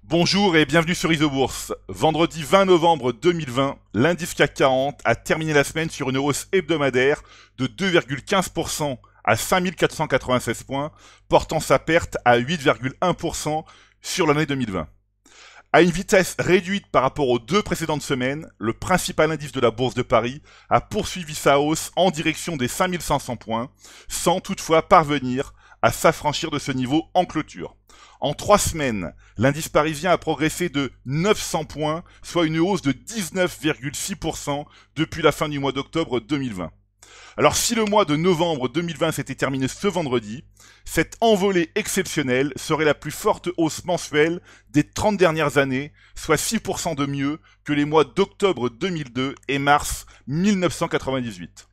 Bonjour et bienvenue sur Isobourse. Vendredi 20 novembre 2020, l'indice CAC 40 a terminé la semaine sur une hausse hebdomadaire de 2,15% à 5496 points, portant sa perte à 8,1% sur l'année 2020. À une vitesse réduite par rapport aux deux précédentes semaines, le principal indice de la Bourse de Paris a poursuivi sa hausse en direction des 5500 points, sans toutefois parvenir à s'affranchir de ce niveau en clôture. En 3 semaines, l'indice parisien a progressé de 900 points, soit une hausse de 19,6% depuis la fin du mois d'octobre 2020. Alors si le mois de novembre 2020 s'était terminé ce vendredi, cette envolée exceptionnelle serait la plus forte hausse mensuelle des 30 dernières années, soit 6% de mieux que les mois d'octobre 2002 et mars 1998.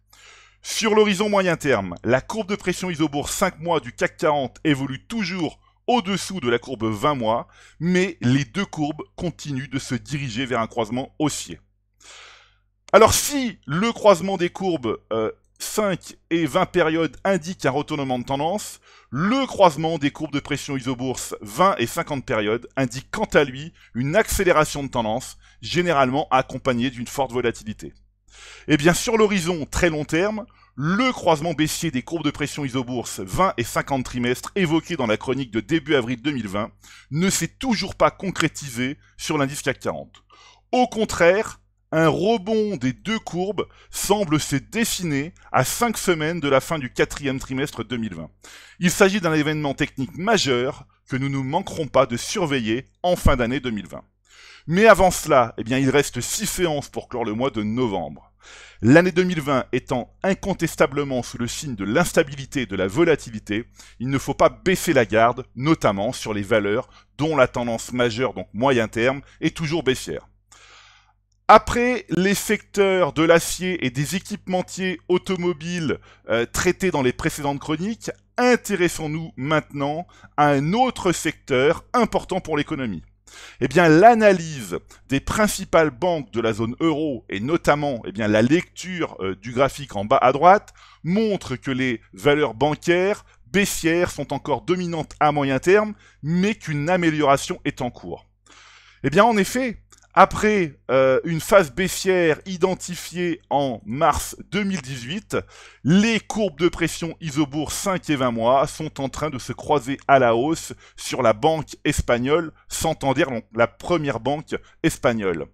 Sur l'horizon moyen terme, la courbe de pression Isobourse 5 mois du CAC 40 évolue toujours au-dessous de la courbe 20 mois, mais les deux courbes continuent de se diriger vers un croisement haussier. Alors si le croisement des courbes 5 et 20 périodes indique un retournement de tendance, le croisement des courbes de pression Isobourse 20 et 50 périodes indique quant à lui une accélération de tendance, généralement accompagnée d'une forte volatilité. Et bien sur l'horizon très long terme, le croisement baissier des courbes de pression Isobourse 20 et 50 trimestres évoqué dans la chronique de début avril 2020 ne s'est toujours pas concrétisé sur l'indice CAC 40. Au contraire, un rebond des deux courbes semble se dessiner à 5 semaines de la fin du 4e trimestre 2020. Il s'agit d'un événement technique majeur que nous ne manquerons pas de surveiller en fin d'année 2020. Mais avant cela, il reste 6 séances pour clore le mois de novembre. L'année 2020 étant incontestablement sous le signe de l'instabilité et de la volatilité, il ne faut pas baisser la garde, notamment sur les valeurs dont la tendance majeure, donc moyen terme, est toujours baissière. Après les secteurs de l'acier et des équipementiers automobiles traités dans les précédentes chroniques, intéressons-nous maintenant à un autre secteur important pour l'économie. L'analyse des principales banques de la zone euro et notamment la lecture du graphique en bas à droite montre que les valeurs bancaires baissières sont encore dominantes à moyen terme, mais qu'une amélioration est en cours. En effet, après une phase baissière identifiée en mars 2018, les courbes de pression Isobourse 5 et 20 mois sont en train de se croiser à la hausse sur la banque espagnole, Santander, donc la première banque espagnole.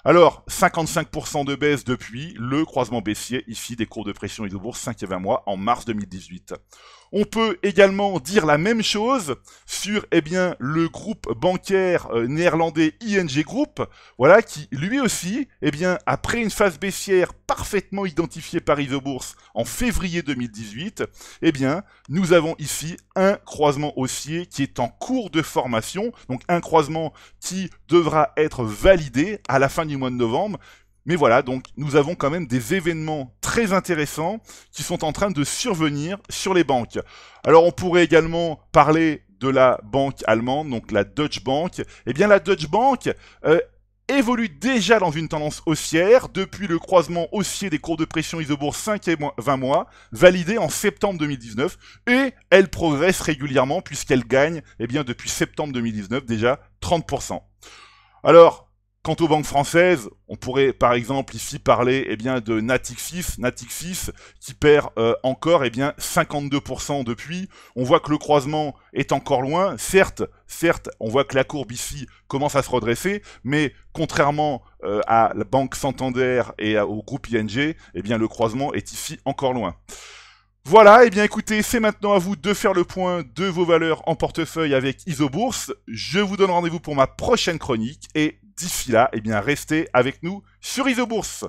Alors, 55% de baisse depuis le croisement baissier ici des courbes de pression Isobourse 5 et 20 mois en mars 2018. On peut également dire la même chose sur le groupe bancaire néerlandais ING Group, voilà, qui lui aussi, après une phase baissière parfaitement identifiée par Isobourse en février 2018, nous avons ici un croisement haussier qui est en cours de formation, donc un croisement qui devra être validé à la fin du mois de novembre. Mais voilà, donc nous avons quand même des événements très intéressants qui sont en train de survenir sur les banques. Alors on pourrait également parler de la banque allemande, donc la Deutsche Bank. La Deutsche Bank évolue déjà dans une tendance haussière depuis le croisement haussier des courbes de pression Isobourse 5 et 20 mois, validé en septembre 2019, et elle progresse régulièrement puisqu'elle gagne depuis septembre 2019 déjà 30%. Alors, quant aux banques françaises, on pourrait par exemple ici parler de Natixis qui perd encore 52% depuis. On voit que le croisement est encore loin. Certes, on voit que la courbe ici commence à se redresser, mais contrairement à la banque Santander et au groupe ING, le croisement est ici encore loin. Voilà, écoutez, c'est maintenant à vous de faire le point de vos valeurs en portefeuille avec Isobourse. Je vous donne rendez-vous pour ma prochaine chronique et d'ici là, restez avec nous sur Isobourse.